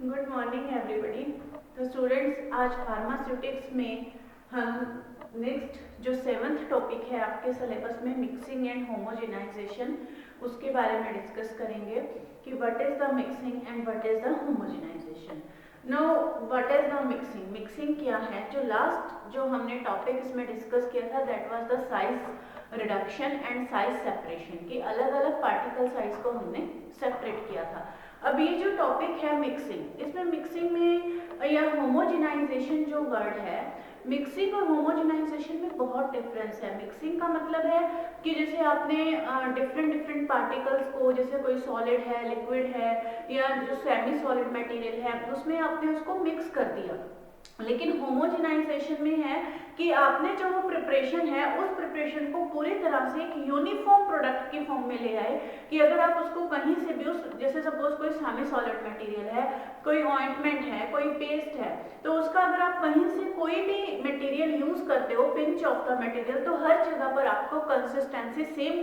Good morning everybody. तो students, आज pharmaceutics में हम नेक्स्ट जो 7th टॉपिक है आपके सिलेबस में मिक्सिंग एंड होमोजेनाइजेशन, उसके बारे में डिस्कस करेंगे कि what is the mixing and what is the homogenization. No, what is the mixing? Mixing क्या है? जो लास्ट जो हमने टॉपिक इसमें डिस्कस किया था that was the size reduction and size separation, कि अलग अलग पार्टिकल साइज को हमने सेपरेट किया था। अब ये जो टॉपिक है मिक्सिंग, इसमें मिक्सिंग में या होमोजेनाइजेशन जो वर्ड है, मिक्सिंग और होमोजेनाइजेशन में बहुत डिफरेंस है। मिक्सिंग का मतलब है कि जैसे आपने डिफरेंट डिफरेंट पार्टिकल्स को, जैसे कोई सॉलिड है, लिक्विड है या जो सेमी सॉलिड मटेरियल है, उसमें आपने उसको मिक्स कर दिया। लेकिन होमोजेनाइजेशन में है कि आपने जो वो प्रिपरेशन है उस प्रिपरेशन को पूरी तरह से एक यूनिफॉर्म प्रोडक्ट की फॉर्म में ले आए, कि अगर आप उसको कहीं से भी उस, जैसे सपोज कोई सेमी सॉलिड मटेरियल है, कोई ऑइंटमेंट है, कोई पेस्ट है, तो उसका अगर आप कहीं से कोई भी मटेरियल यूज करते हो, पिंच ऑफ द मटेरियल, तो हर जगह पर आपको कंसिस्टेंसी सेम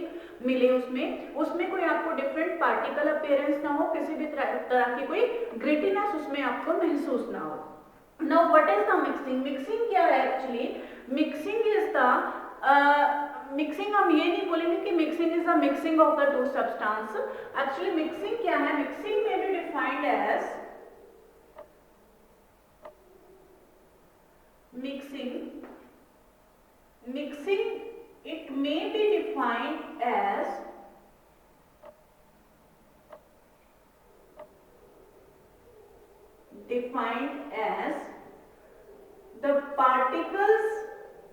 मिले, उसमें कोई आपको डिफरेंट पार्टिकल अपीयरेंस ना हो, किसी भी तरह की कोई ग्रिटीनेस उसमें आपको महसूस ना हो। Now what is the mixing? Mixing क्या है actually? Mixing is the mixing, हम ये नहीं बोलेंगे कि mixing is the mixing of the two substance. Actually mixing क्या है? Mixing may be defined as mixing it may be defined as the particles,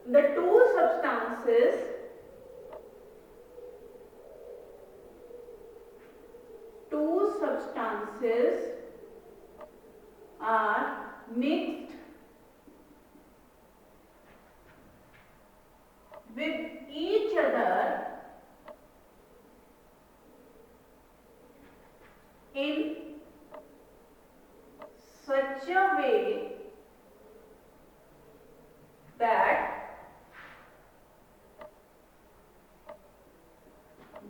the two substances are mixed with each other in such a way that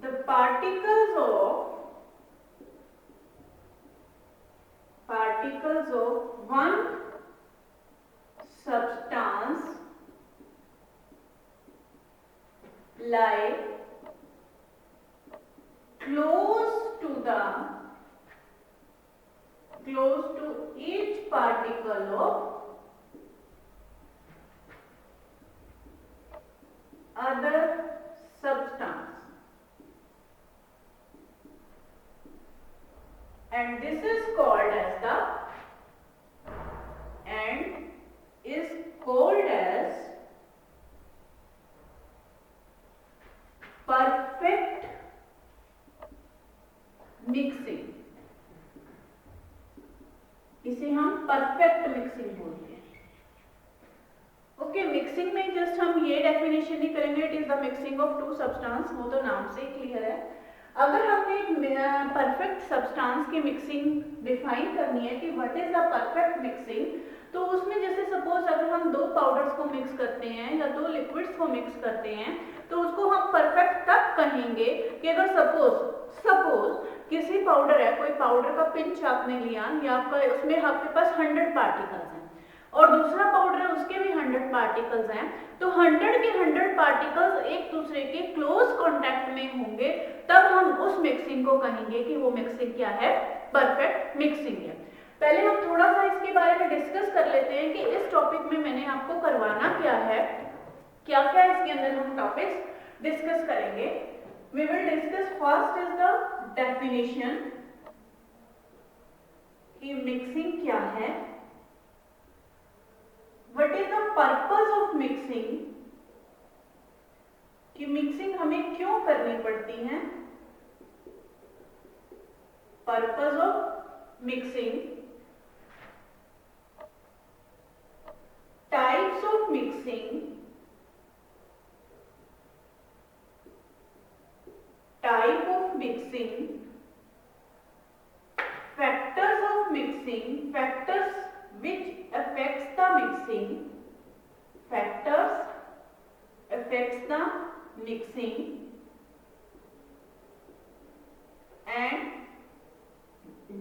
the particles of one substance lie close to each particle of other substance, and this is called as perfect mixing। इसे हम perfect mixing बोलते हैं। Okay, mixing में just हम ये definition नहीं करेंगे it is the mixing of two substance, वो तो नाम से ही क्लियर है। अगर हमने परफेक्ट सब्सटेंस की मिक्सिंग डिफाइन करनी है कि what is the perfect mixing, तो उसमें जैसे सपोज अगर हम दो पाउडर्स को मिक्स करते हैं या दो लिक्विड्स को मिक्स करते हैं, तो उसको हम परफेक्ट तब कहेंगे कि अगर सपोज किसी पाउडर है, कोई पाउडर का पिंच आपने लिया या आपका उसमें आपके पास 100 पार्टिकल्स हैं और दूसरा पाउडर है उसके भी 100 पार्टिकल्स हैं, तो 100 के 100 पार्टिकल्स एक दूसरे के क्लोज कांटेक्ट में होंगे, तब हम उस मिक्सिंग को कहेंगे कि वो मिक्सिंग क्या है? परफेक्ट मिक्सिंग है। पहले हम थोड़ा सा इसके बारे में डिस्कस कर लेते हैं कि इस टॉपिक में मैंने आपको करवाना क्या है, क्या क्या इसके अंदर हम टॉपिक्स डिस्कस करेंगे। We will discuss first is the definition कि मिक्सिंग क्या है, what is the purpose of mixing, कि मिक्सिंग हमें क्यों करनी पड़ती है, purpose of mixing, types of mixing, type of mixing, factors of mixing, factors which affects the mixing, factors affects the mixing, and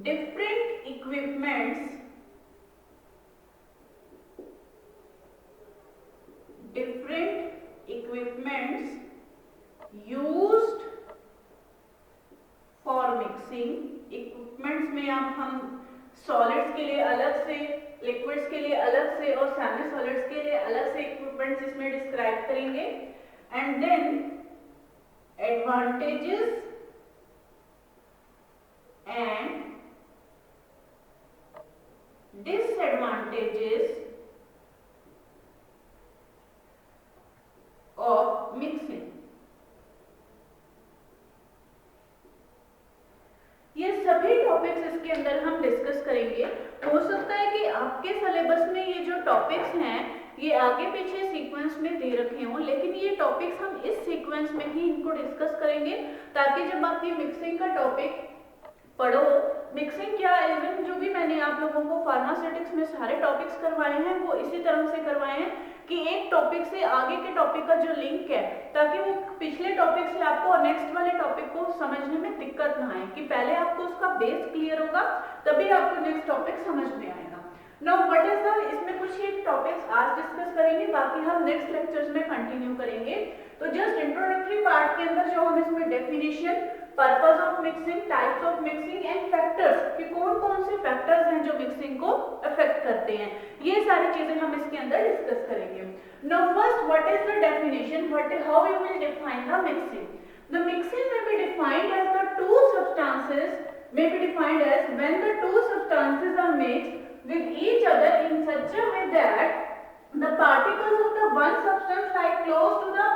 different equipments used for mixing। Equipments में अब हम solids के लिए अलग से, लिक्विड्स के लिए अलग से और सेमी सॉलिड्स के लिए अलग से इक्विपमेंट्स इसमें डिस्क्राइब करेंगे। And then advantages and disadvantages of mixing. ये सभी टॉपिक्स इसके अंदर हम डिस्कस करेंगे। हो सकता है कि आपके सिलेबस में ये जो टॉपिक्स हैं ये आगे पीछे सीक्वेंस में दे रखे हों, लेकिन ये टॉपिक्स हम इस सीक्वेंस में ही इनको डिस्कस करेंगे ताकि जब आप ये मिक्सिंग का टॉपिक पढ़ो, मिक्सिंग क्या, इवन जो भी मैंने आप लोगों को फार्मास्यूटिक्स में सारे टॉपिक्स करवाए हैं वो इसी तरह से करवाए हैं कि एक टॉपिक से आगे के टॉपिक का जो लिंक है, ताकि वो पिछले टॉपिक से आपको नेक्स्ट वाले टॉपिक को समझने में दिक्कत ना आए, कि पहले आपको उसका बेस क्लियर होगा तभी आपको नेक्स्ट टॉपिक समझ में आएगा। नाउ व्हाट इज द, इसमें कुछ ही टॉपिक्स आज डिस्कस करेंगे, बाकी हम नेक्स्ट लेक्चर्स में कंटिन्यू करेंगे। तो जस्ट इंट्रोडक्टरी पार्ट के अंदर जो हम इसमें definition, purpose of mixing, types of mixing and factors, कि कौन कौन से फैक्टर्स हैं जो मिक्सिंग को अफेक्ट करते हैं, ये सारी चीजें हम इसके अंदर डिस्कस करेंगे। Now first, what is the definition, how you will define the mixing. The mixing may be defined as the two substances may be defined as when the two substances are mixed with each other in such a way that the particles of the one substance lie close to the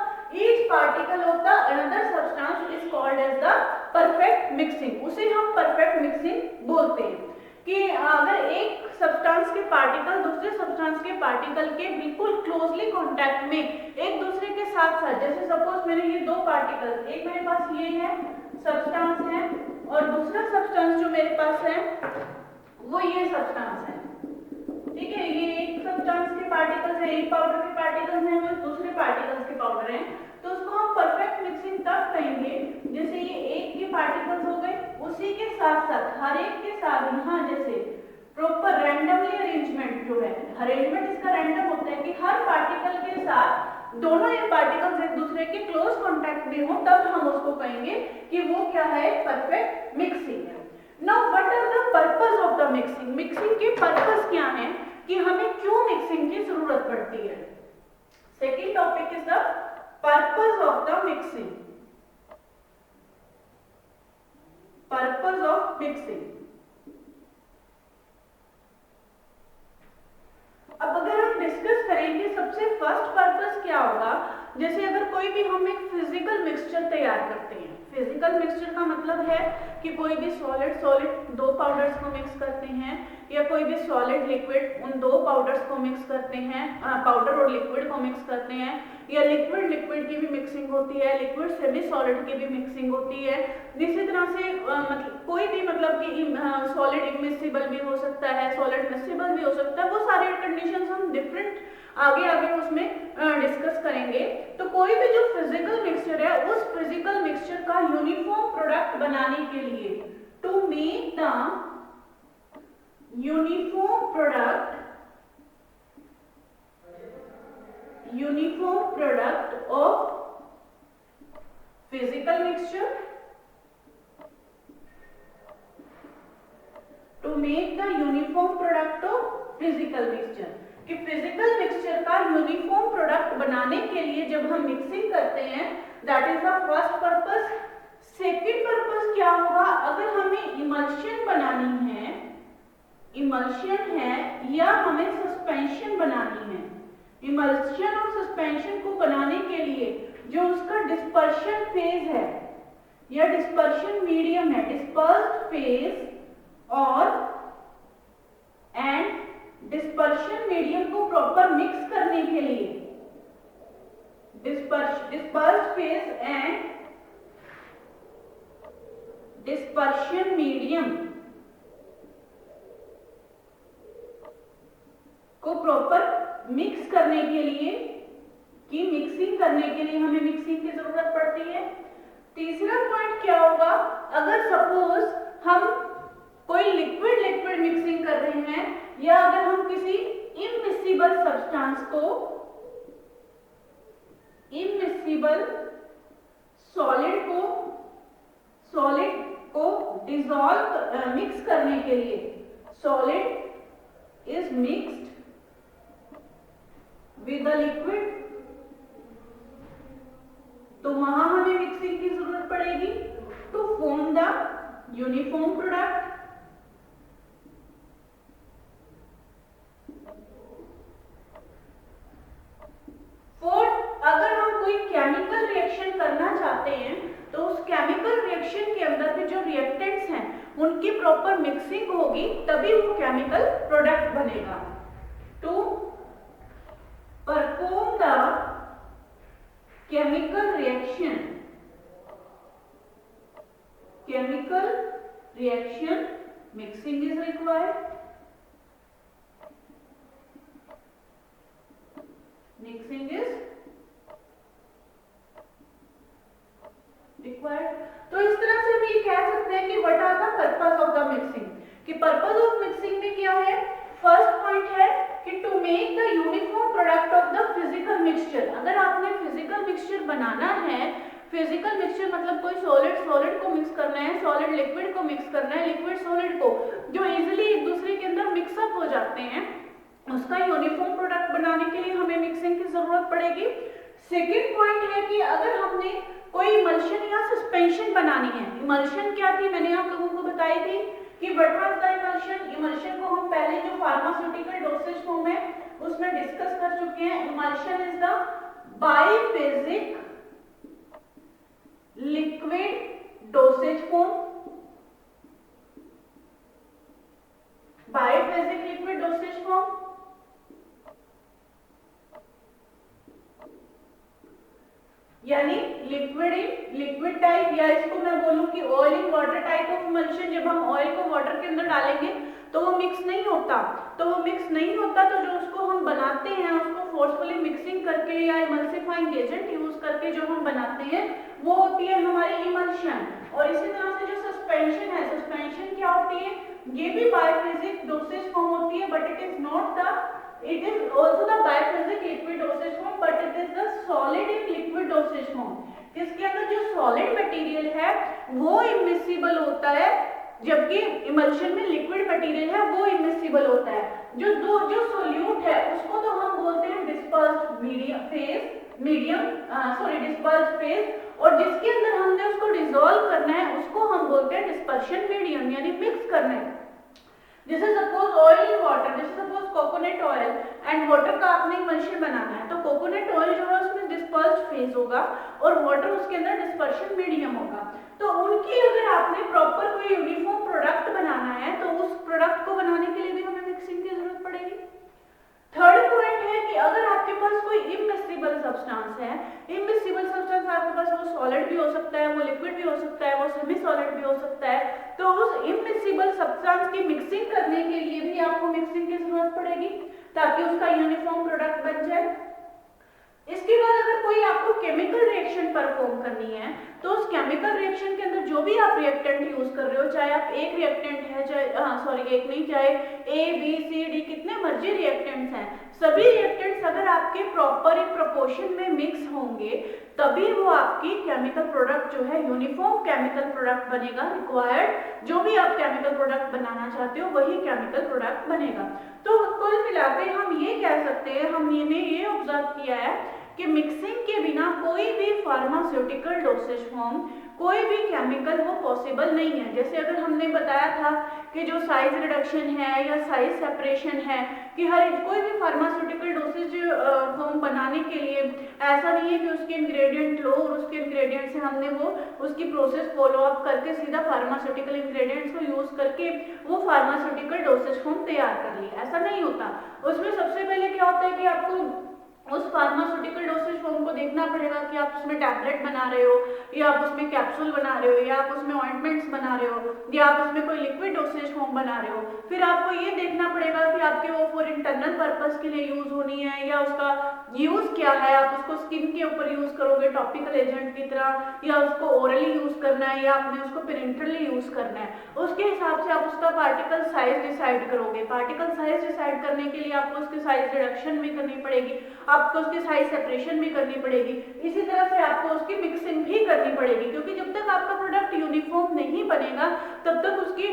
each particle of the another substance is called as the perfect mixing। उसे हम perfect mixing बोलते हैं कि अगर एक substance के particle दूसरे substance के पार्टिकल के बिल्कुल क्लोजली कांटेक्ट में एक दूसरे के साथ साथ, जैसे सपोज मैंने ये दो पार्टिकल, एक मेरे पास ये है सब्सटेंस है और दूसरा सब्सटेंस जो मेरे पास है वो ये सब्सटेंस है, ठीक है, ये एक सब्सटेंस के पार्टिकल्स है, एक पाउडर के पार्टिकल्स हैं, वो दूसरे पार्टिकल्स के पाउडर हैं, तो उसको हम परफेक्ट मिक्सिंग तब कहेंगे जैसे ये एक के पार्टिकल्स हो गए, उसी के साथ साथ हर एक के साथ यहाँ जैसे प्रॉपर रैंडमली अरेंजमेंट जो है, अरेंजमेंट इसका रैंडम होता है कि हर पार्टिकल के साथ दोनों ये पार्टिकल्स एक दूसरे के क्लोज कांटेक्ट में हो, तब हम उसको कहेंगे कि वो क्या है, परफेक्ट मिक्सिंग है। Now what are the purpose of the mixing, mixing के पर्पस क्या है, कि हमें क्यों मिक्सिंग की जरूरत पड़ती है। Second topic is the purpose of the mixing, purpose of mixing. अब अगर हम डिस्कस करेंगे सबसे फर्स्ट पर्पस क्या होगा, जैसे अगर कोई भी हम एक फिजिकल मिक्सचर तैयार करते हैं, फिजिकल मिक्सचर का मतलब है कि कोई भी सॉलिड दो पाउडर्स को मिक्स करते हैं, या कोई भी सॉलिड लिक्विड उन दो पाउडर्स को मिक्स करते हैं, पाउडर और लिक्विड को मिक्स करते हैं, या लिक्विड की भी मिक्सिंग होती है, लिक्विड सेमी सॉलिड की भी मिक्सिंग होती है। इसी तरह से मतलब कोई भी मतलब कि सॉलिड इमिसिबल भी हो सकता है, सॉलिड मिसिबल भी हो सकता है, वो सारे कंडीशंस हम डिफरेंट आगे उसमें डिस्कस करेंगे। तो कोई भी जो फिजिकल मिक्सचर है, उस फिजिकल मिक्सचर का यूनिफॉर्म प्रोडक्ट बनाने के लिए, to make the uniform product of physical mixture, to make the uniform product of physical mixture, कि फिजिकल मिक्सचर का यूनिफॉर्म प्रोडक्ट बनाने के लिए जब हम मिक्सिंग करते हैं, that is the first purpose. Second purpose क्या होगा, अगर हमें इमल्शन बनानी है, इमल्शन है या हमें सस्पेंशन बनानी है, इमल्शन और सस्पेंशन को बनाने के लिए जो उसका डिस्पर्शन फेज है या डिस्पर्शन मीडियम है, डिस्पर्स्ड फेज और एंड डिस्पर्शन मीडियम को प्रॉपर मिक्स करने के लिए, dispersed phase and dispersion medium को प्रॉपर मिक्स करने के लिए, कि मिक्सिंग करने के लिए हमें मिक्सिंग की जरूरत पड़ती है। तीसरा पॉइंट क्या होगा, अगर सपोज हम कोई लिक्विड मिक्स सब्सटेंस को इमिसिबल सॉलिड को डिसॉल्व मिक्स करने के लिए, solid is mixed with the liquid, तो वहां हमें मिक्सिंग की जरूरत पड़ेगी to form the uniform product. अगर हम कोई केमिकल रिएक्शन करना चाहते हैं तो उस केमिकल रिएक्शन के अंदर भी जो रिएक्टेंट्स हैं उनकी प्रॉपर मिक्सिंग होगी, तभी वो केमिकल प्रोडक्ट बनेगा। To perform the chemical reaction mixing is required. Mixing is required. तो इस तरह से हम ये कह सकते हैं कि what are the purpose of the mixing, कि पर्पस ऑफ मिक्सिंग में क्या है। फर्स्ट पॉइंट है कि to make the uniform product of the physical mixture. अगर आपने फिजिकल मिक्सचर बनाना है, फिजिकल मिक्सचर मतलब कोई सॉलिड को मिक्स करना है, सॉलिड लिक्विड को मिक्स करना है, लिक्विड सॉलिड को, जो इजीली एक दूसरे के अंदर मिक्सअप हो जाते हैं, उसका यूनिफॉर्म प्रोडक्ट बनाने के लिए हमें मिक्सिंग की जरूरत पड़ेगी। सेकेंड पॉइंट है कि अगर हमने कोई इमल्शन या सस्पेंशन बनानी है, इमल्शन क्या थी मैंने आप लोगों को बताई थी कि what was the emulsion. Emulsion को हम पहले जो फार्मास्यूटिकल डोसेज फॉर्म है उसमें डिस्कस कर चुके हैं। Emulsion is the biphasic liquid dosage form, biphasic liquid dosage form. यानी लिक्विड टाइप, या इसको मैं बोलूं कि oil in water type of emulsion. जब हम ऑयल को वाटर के अंदर डालेंगे तो वो मिक्स नहीं होता, तो जो उसको हम बनाते हैं उसको फोर्सफुली मिक्सिंग करके या इमल्सिफाइंग एजेंट यूज करके जो हम बनाते हैं वो होती है हमारी इमल्शन। और इसी तरह से जो सस्पेंशन है, सस्पेंशन क्या होती है, ये भी बाइफेजिक डोसेज फॉर्म होती है, but it is also the biphasic liquid dosage form, but it is the solid in liquid dosage form। इसके अंदर जो solid material है वो immiscible होता है, जबकि इमल्शन में लिक्विड मटेरियल है वो इमिसिबल होता है। जो सोल्यूट है उसको तो हम बोलते हैं डिस्पर्स्ड डिस्पर्स्ड फेज, और जिसके अंदर हमने उसको डिसॉल्व करना है उसको हम बोलते हैं डिस्पर्शन मीडियम, यानी मिक्स करना है। जैसे सपोज ऑयल इन वाटर, जैसे suppose coconut oil and water का आपने इमल्शन बनाना है, तो कोकोनट ऑयल जो है उसमें डिस्पर्स्ड फेज होगा और वाटर उसके अंदर डिस्पर्शन मीडियम होगा। तो उनकी अगर आपने प्रॉपर कोई यूनिफॉर्म प्रोडक्ट बनाना है तो उस प्रोडक्ट को बनाने के लिए भी हमें मिक्सिंग की जरूरत पड़ेगी। थर्ड पॉइंट है कि अगर आपके पास कोई इमिसिबल सब्सटेंस है, इमिसिबल सब्सटेंस आपके पास वो सॉलिड भी हो सकता है, वो लिक्विड भी हो सकता है, वो सेमी सॉलिड भी हो सकता है, तो उस इमिसिबल सब्सटेंस की मिक्सिंग करने के लिए भी आपको मिक्सिंग की जरूरत पड़ेगी ताकि उसका यूनिफॉर्म प्रोडक्ट बन जाए। इसके बाद अगर कोई आपको केमिकल रिएक्शन परफॉर्म करनी है तो उस केमिकल रिएक्शन के अंदर जो भी आप रिएक्टेंट यूज कर रहे हो, चाहे आप एक रिएक्टेंट है, चाहे ए बी सी डी कितने मर्जी रिएक्टेंट्स हैं, सभी रिएक्टेंट्स अगर आपके प्रॉपर एक प्रोपोर्शन में मिक्स होंगे तभी वो आपकी केमिकल प्रोडक्ट जो है यूनिफॉर्म केमिकल प्रोडक्ट बनेगा। रिक्वायर्ड जो भी आप केमिकल प्रोडक्ट बनाना चाहते हो वही केमिकल प्रोडक्ट बनेगा। तो कुल मिलाकर हम ये कह सकते हैं, हमने ये ऑब्जर्व किया है कि मिक्सिंग के बिना कोई भी फार्मास्यूटिकल डोसेज फॉर्म, कोई भी केमिकल वो पॉसिबल नहीं है। जैसे अगर हमने बताया था कि जो साइज रिडक्शन है या साइज सेपरेशन है, कि हर कोई भी फार्मास्यूटिकल डोसेज फॉर्म बनाने के लिए ऐसा नहीं है कि उसके इंग्रेडिएंट लो और उसके इंग्रेडिएंट से हमने वो उसकी प्रोसेस फॉलो अप करके सीधा फार्मास्यूटिकल इंग्रेडिएंट्स को यूज करके वो फार्मास्यूटिकल डोसेज फॉर्म तैयार कर लिया, ऐसा नहीं होता। उसमें सबसे पहले क्या होता है कि आपको उस फार्मास्यूटिकल डोसेज फॉर्म को देखना पड़ेगा कि आप उसमें टैबलेट बना रहे हो या आप उसमें कैप्सूल बना रहे हो या आप उसमें ऑइंटमेंट्स बना रहे हो या आप उसमें कोई लिक्विड डोसेज फॉर्म बना रहे हो। फिर आपको ये देखना पड़ेगा कि आपके वो फॉर इंटरनल पर्पस के लिए यूज होनी है या उसका यूज क्या है। आप उसको स्किन के ऊपर यूज करोगे टॉपिकल एजेंट की तरह या उसको ओरली यूज करना है या आपने उसको पेरेंटरली यूज करना है, उसके हिसाब से आप उसका पार्टिकल साइज डिसाइड करोगे। पार्टिकल साइज डिसाइड करने के लिए आपको उसकी साइज रिडक्शन भी करनी पड़ेगी, आपको उसकी साइज सेपरेशन भी करनी पड़ेगी, इसी तरह से आपको उसकी मिक्सिंग भी करनी पड़ेगी, क्योंकि जब तक आपका प्रोडक्ट यूनिफॉर्म नहीं बनेगा तब तक उसकी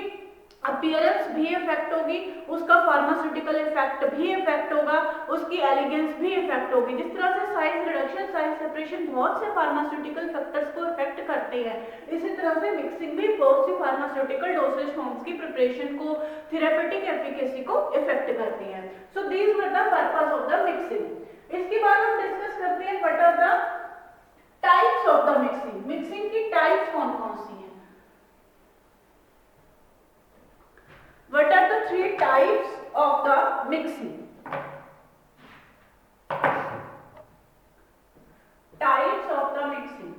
अपीयरेंस भी इफेक्ट होगी, उसका फार्मास्यूटिकल इफेक्ट भी इफेक्ट होगा, उसकी एलिगेंस भी इफेक्ट होगी। जिस तरह से साइज रिडक्शन साइज सेपरेशन बहुत से फार्मास्यूटिकल फैक्टर्स को इफेक्ट करते हैं, इसी तरह से मिक्सिंग भी बहुत सी फार्मास्यूटिकल डोसेज फॉर्म्स की प्रिपरेशन को, थेरेपेटिक एफिकेसी को इफेक्ट करती है। So these were the purpose of the mixing. इसके बाद हम डिस्कस करते हैं what are the types of the mixing. Mixing की टाइप्स कौन कौन सी हैं? What are the three types of the mixing? Types of the mixing.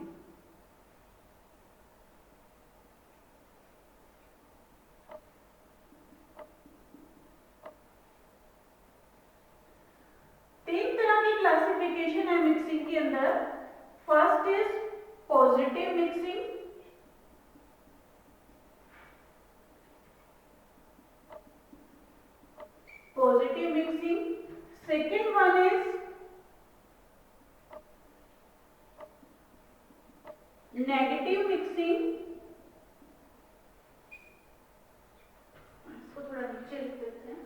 तीन तरह की क्लासिफिकेशन है मिक्सिंग के अंदर। First is positive mixing, positive mixing. Second one is negative mixing. इसको थोड़ा नीचे लिख देते हैं।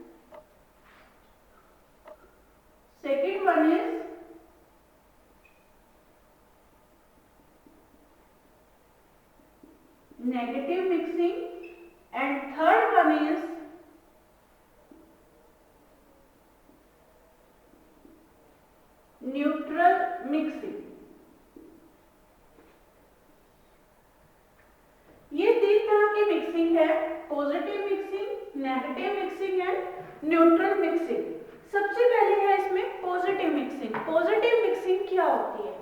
Second one is negative mixing and third one is neutral mixing. ये तीन तरह की मिक्सिंग है, positive mixing, negative mixing and neutral mixing. सबसे पहले है इसमें पॉजिटिव मिक्सिंग। पॉजिटिव मिक्सिंग क्या होती है?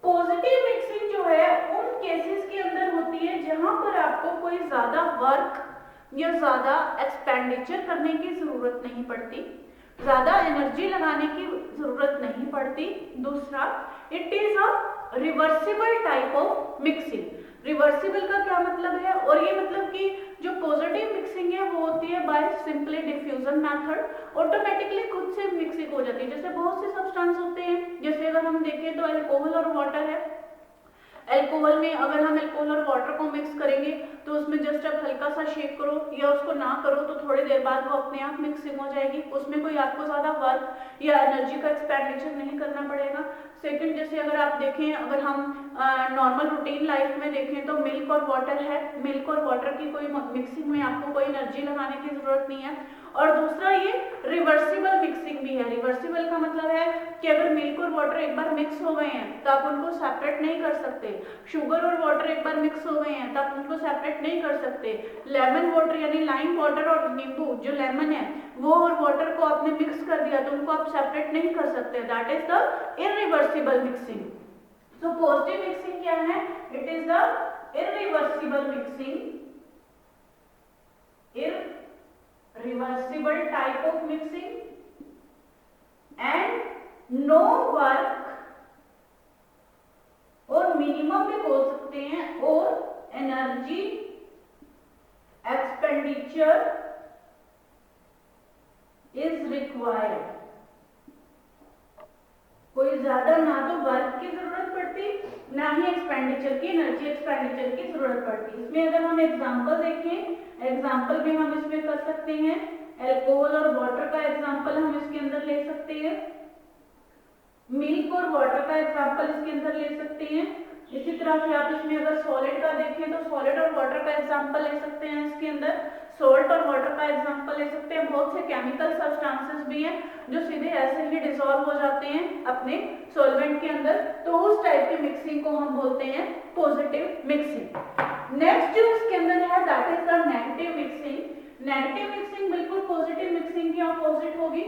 पॉजिटिव मिक्सिंग जो है उन केसेस के अंदर होती है जहां पर आपको कोई ज्यादा वर्क या ज्यादा एक्सपेंडिचर करने की जरूरत नहीं पड़ती, ज्यादा एनर्जी लगाने की जरूरत नहीं पड़ती। दूसरा, it is a reversible type of mixing. Reversible का क्या मतलब है? और ये मतलब कि जो पॉजिटिव मिक्सिंग है वो होती है by simply diffusion method, automatically खुद से मिक्सिंग हो जाती है। जैसे बहुत से सब्सटेंस होते हैं, जैसे अगर हम देखें तो अल्कोहल और वाटर है। अल्कोहल में अगर हम अल्कोहल और वाटर को मिक्स करेंगे तो उसमें जस्ट आप हल्का सा शेक करो या उसको ना करो तो थोड़ी देर बाद वो अपने आप मिक्सिंग हो जाएगी, उसमें कोई आपको ज्यादा वर्क या एनर्जी का एक्सपेंडिचर नहीं करना पड़ेगा। सेकंड, जैसे अगर आप देखें, अगर हम नॉर्मल रूटीन लाइफ में देखें तो मिल्क और वाटर है, मिल्क और वाटर की कोई मिक्सिंग में आपको कोई एनर्जी लगाने की जरूरत नहीं है। और दूसरा, ये रिवर्सिबल मिक्सिंग भी है। रिवर्सिबल का मतलब है कि अगर मिल्क और वाटर एक बार मिक्स हो गए हैं तो आप उनको सेपरेट नहीं कर सकते। शुगर और वाटर एक बार मिक्स हो गए हैं तो आप उनको सेपरेट नहीं कर सकते। लेमन वाटर यानी लाइम वाटर और नींबू जो लेमन है वो और वाटर को आपने मिक्स कर दिया तो उनको आप सेपरेट नहीं कर सकते। That is the irreversible mixing. So positive mixing क्या है? It is the irreversible mixing, irreversible type of mixing and no work और मिनिमम भी बोल सकते हैं और एनर्जी एक्सपेंडिचर इज रिक्वायर्ड। कोई ज्यादा ना तो वर्क की जरूरत पड़ती ना ही एक्सपेंडिचर की, एनर्जी एक्सपेंडिचर की जरूरत पड़ती। इसमें अगर हम एग्जांपल देखें, एग्जाम्पल में हम इसमें कर सकते हैं अल्कोहल और वाटर का एग्जाम्पल हम इसके अंदर ले सकते हैं, मिल्क और वाटर का एग्जाम्पल इसके अंदर ले सकते हैं। इसी तरह से आप इसमें अगर सॉलिड का देखें तो सॉलिड और वाटर का एग्जाम्पल ले सकते हैं, इसके अंदर सोल्ट और वाटर का एग्जाम्पल ले सकते हैं। बहुत से केमिकल सब्सटेंसेस भी हैं जो सीधे ऐसे ही डिसॉल्व हो जाते हैं अपने सॉल्वेंट के अंदर, तो उस टाइप की मिक्सिंग को हम बोलते हैं पॉजिटिव मिक्सिंग। नेक्स्ट जो इसके अंदर है that is the negative mixing. Negative mixing बिल्कुल पॉजिटिव मिक्सिंग की ऑपोजिट होगी,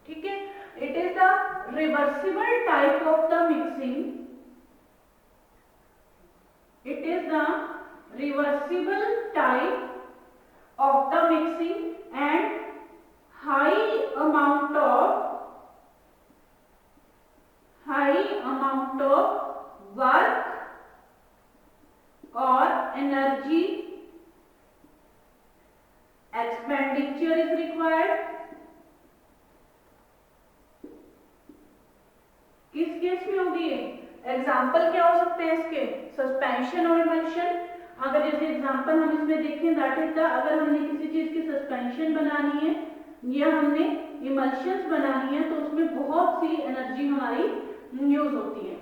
ठीक है। It is the reversible type of the mixing. It is the reversible type of the mixing and high amount of work or energy expenditure is required. किस case में होगी ये? Example क्या हो सकते हैं इसके? सस्पेंशन और इमल्शन। अगर जैसे एग्जाम्पल हम इसमें देखें, दैट इज द, अगर हमने किसी चीज की सस्पेंशन बनानी है या हमने इमल्शंस बनानी है तो उसमें बहुत सी एनर्जी हमारी यूज होती है।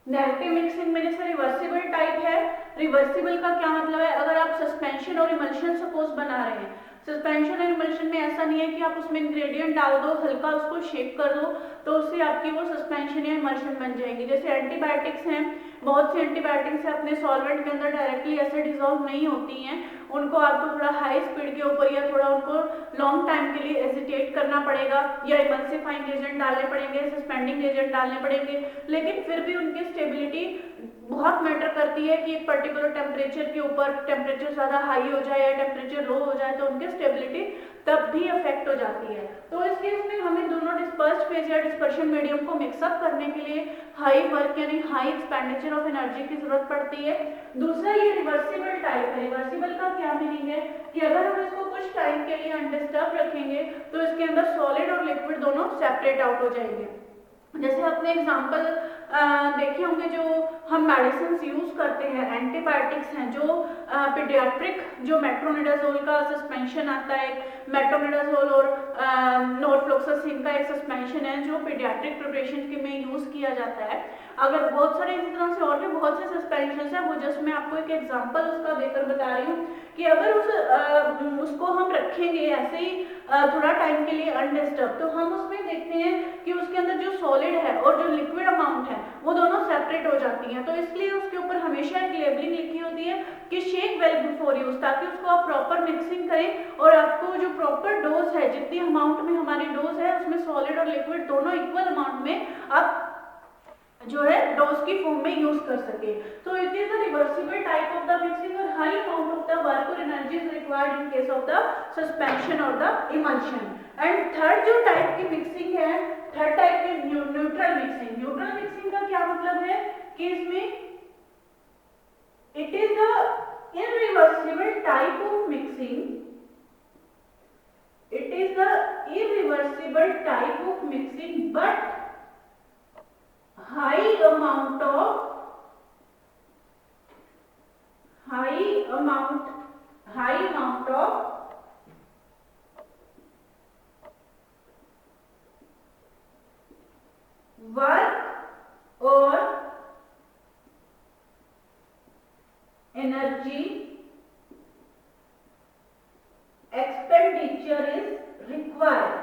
नेगेटिव मिक्सिंग में जैसे रिवर्सिबल टाइप है, रिवर्सिबल का क्या मतलब है? अगर आप सस्पेंशन और इमल्शन सपोज बना रहे हैं, सस्पेंशन और इमल्शन में ऐसा नहीं है कि आप उसमें इंग्रेडिएंट डाल दो, हल्का उसको शेक कर दो तो उससे आपकी वो सस्पेंशन या इमल्शन बन जाएंगी। जैसे एंटीबायोटिक्स हैं, बहुत सी एंटीबायोटिक्स अपने सॉल्वेंट के अंदर डायरेक्टली ऐसे डिसॉल्व नहीं होती हैं, उनको आपको थोड़ा हाई स्पीड के ऊपर या थोड़ा उनको लॉन्ग टाइम के लिए एजिटेट करना पड़ेगा या इमल्सिफाइंग एजेंट डालने पड़ेंगे, सस्पेंडिंग एजेंट डालने पड़ेंगे, लेकिन फिर भी उनकी स्टेबिलिटी बहुत मैटर करती है कि एक पर्टिकुलर टेम्परेचर के ऊपर टेम्परेचर ज़्यादा हाई हो जाए या टेम्परेचर लो हो जाए तो उनकी स्टेबिलिटी तब भी अफेक्ट हो जाती है। तो इस केस में हमें दोनों डिस्पर्स्ड फेज या डिस्पर्शन मीडियम को मिक्सअप करने के लिए हाई वर्क यानी हाई एक्सपेंडिचर ऑफ एनर्जी की जरूरत पड़ती है। दूसरा ये रिवर्सिबल टाइप है। रिवर्सिबल का क्या मीनिंग है कि अगर हम इसको कुछ टाइम के लिए अनडिस्टर्ब रखेंगे तो इसके अंदर सॉलिड और लिक्विड दोनों सेपरेट आउट हो जाएंगे। जैसे अपने एग्जाम्पल देखे होंगे, जो हम मेडिसिन यूज करते हैं, एंटीबायोटिक्स हैं, जो पीडियाट्रिक जो मेट्रोनिडाजोल का सस्पेंशन आता है, मेट्रोनिडाजोल और नॉरफ्लोक्सासिन का एक सस्पेंशन है जो पीडियाट्रिक प्रिपरेशन के में यूज किया जाता है। अगर बहुत सारे इसी तरह से और भी बहुत से सस्पेंशन हैं, वो जस्ट मैं आपको एक एग्जांपल उसका देकर बता रही हूँ कि अगर उसको हम रखेंगे ऐसे ही थोड़ा टाइम के लिए अनडिस्टर्ब, तो हम उसमें देखते हैं कि उसके अंदर जो सॉलिड है और जो लिक्विड अमाउंट है वो दोनों सेपरेट हो जाती हैं। तो इसलिए उसके ऊपर हमेशा एक लेबलिंग लिखी होती है कि शेक वेल बिफोर यूज, ताकि उसको आप प्रॉपर मिक्सिंग करें और आपको जो प्रॉपर डोज है, जितनी अमाउंट में हमारी डोज है उसमें सॉलिड और लिक्विड दोनों इक्वल अमाउंट में आप जो है डोज की फॉर्म में यूज कर सके। तो it is a reversible type of the mixing और high amount of the work और energy is required in case of the suspension और द इमल्शन। एंड थर्ड जो टाइप की मिक्सिंग है, थर्ड टाइप की न्यूट्रल मिक्सिंग। न्यूट्रल मिक्सिंग का क्या मतलब है कि इसमें it is the irreversible type of mixing, it is the irreversible type of mixing but high amount of work or energy expenditure is required।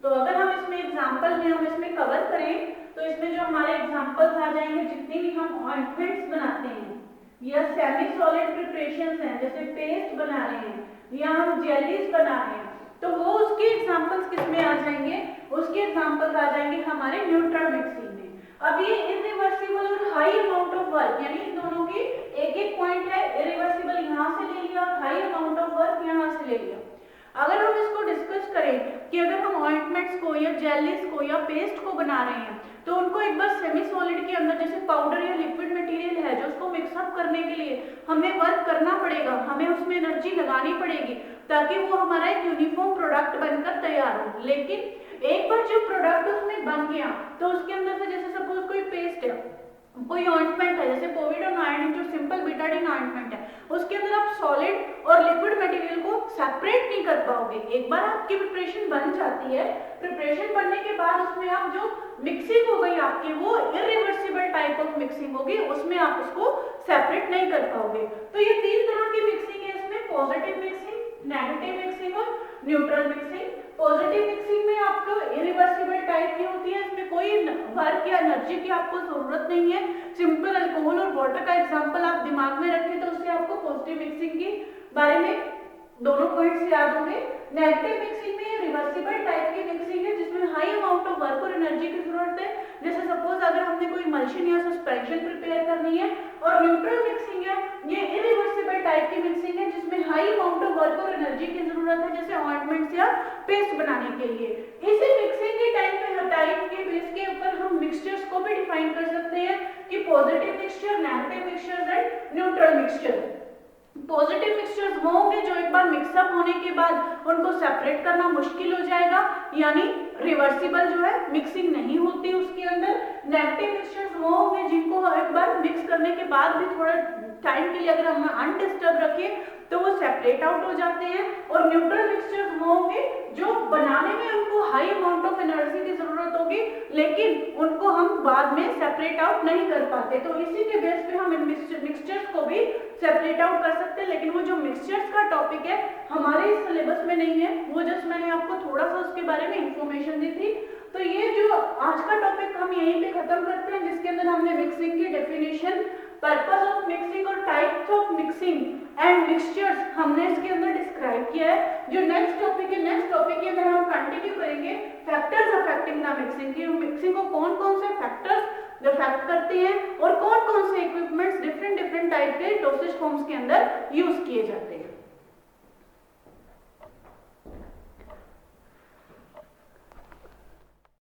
तो अगर हम इसमें एग्जाम्पल में हम इसमें कवर करें तो इसमें जो हमारे एग्जाम्पल्स आ जाएंगे, जितने भी हम ऑइंटमेंट्स बनाते हैं या सेमी सॉलिड प्रिपरेशंस हैं, जैसे पेस्ट बना रहे हैं या हम जेलीज बना रहे हैं, तो वो उसके एग्जाम्पल्स किस में आ जाएंगे? उसके एग्जाम्पल्स आ जाएंगे हमारे न्यूट्रल मिक्सिंग में। अब ये इररिवर्सिबल और हाई अमाउंट ऑफ वर्क, यानी इन दोनों की एक एक पॉइंट है, इररिवर्सिबल यहाँ से ले लिया और हाई अमाउंट ऑफ वर्क यहाँ से ले लिया। अगर हम इसको डिस्कस करें कि अगर हम ऑइंटमेंट्स को या जेलीज को या पेस्ट को बना रहे हैं तो उनको एक बार सेमी सॉलिड के अंदर, जैसे पाउडर या लिक्विड मटेरियल है जो उसको मिक्सअप करने के लिए हमें वर्क करना पड़ेगा, हमें उसमें एनर्जी लगानी पड़ेगी ताकि वो हमारा एक यूनिफॉर्म प्रोडक्ट बनकर तैयार हो। लेकिन एक बार जो प्रोडक्ट उसमें बन गया तो उसके अंदर से, जैसे सपोज कोई पेस्ट है, कोई ऑइंटमेंट है, जैसे पोविडोन आयोडीन जो सिंपल बीटाडीन ऑइंटमेंट है, उसके अंदर आप सॉलिड और लिक्विड मटेरियल को सेपरेट नहीं कर पाओगे। एक बार आपकी प्रिपरेशन बन जाती है, प्रिपरेशन बनने के बाद उसमें आप जो मिक्सिंग हो गई आपकी वो इररिवर्सिबल टाइप ऑफ मिक्सिंग होगी, उसमें आप उसको सेपरेट नहीं कर पाओगे। तो ये तीन तरह की मिक्सिंग है, इसमें पॉजिटिव मिक्सिंग, नेगेटिव मिक्सिंग और न्यूट्रल मिक्सिंग। पॉजिटिव मिक्सिंग में आपको इरिवर्सिबल टाइप की होती है, इसमें कोई वर्क या एनर्जी की आपको जरूरत नहीं है। सिंपल अल्कोहल और वाटर का एग्जांपल आप दिमाग में रखें तो उससे आपको पॉजिटिव मिक्सिंग के बारे में दोनों पॉइंट्स याद होंगे। नेगेटिव मिक्सिंग में रिवर्सिबल टाइप की मिक्सिंग है जिसमें हाई अमाउंट ऑफ वर्क और एनर्जी की जरूरत है। जैसे सपोज अगर हमने कोई मल्चिन या सस्पेंशन प्रिपेयर करनी है, और न्यूट्रल मिक्सिंग है ये इरिवर्सिबल टाइप की मिक्सिंग है जिसमें हाई अमाउंट ऑफ वर्क और एनर्जी की जरूरत है, जैसे ऑइंटमेंट्स या पेस्ट बनाने के लिए। इसी मिक्सिंग के टाइप के बेस के ऊपर हम मिक्सचर्स को भी डिफाइन कर सकते हैं कि positive mixture, negative mixture and neutral mixture. Positive mixtures वो होंगे जो एक बार मिक्सअप होने के बाद उनको सेपरेट करना मुश्किल हो जाएगा, यानी रिवर्सिबल जो है मिक्सिंग नहीं होती उसके अंदर। नेगेटिव मिक्सचर्स वो होंगे जिनको एक बार मिक्स करने के बाद भी थोड़ा टाइम के लिए अगर हम अनडिस्टर्ब रखें तो वो सेपरेट आउट हो जाते हैं। और न्यूट्रल मिक्सचर्स वो होंगे जो बनाने में उनको हाई अमाउंट ऑफ एनर्जी की जरूरत होगी लेकिन उनको हम बाद में सेपरेट आउट नहीं कर पाते। तो इसी के बेस पे हम इन मिक्सचर्स को भी सेपरेट आउट कर सकते हैं, लेकिन वो जो मिक्सचर्स का टॉपिक है हमारे इस सिलेबस में नहीं है, वो जस्ट मैंने आपको थोड़ा सा उसके बारे में इंफॉर्मेशन दी थी। तो ये जो आज का टॉपिक हम यहीं पे खत्म करते हैं, जिसके अंदर हमने मिक्सिंग की डेफिनेशन, पर्पस ऑफ मिक्सिंग और types of mixing and mixtures हमने इसके अंदर डिस्क्राइब किया है। जो नेक्स्ट टॉपिक के अंदर हम कंटिन्यू करेंगे फैक्टर्स अफेक्टिंग द मिक्सिंग की, मिक्सिंग को कौन कौन से फैक्टर्स अफेक्ट करते हैं और कौन कौन से इक्विपमेंट्स डिफरेंट टाइप के डोसेज फॉर्म्स के अंदर यूज किए जाते हैं।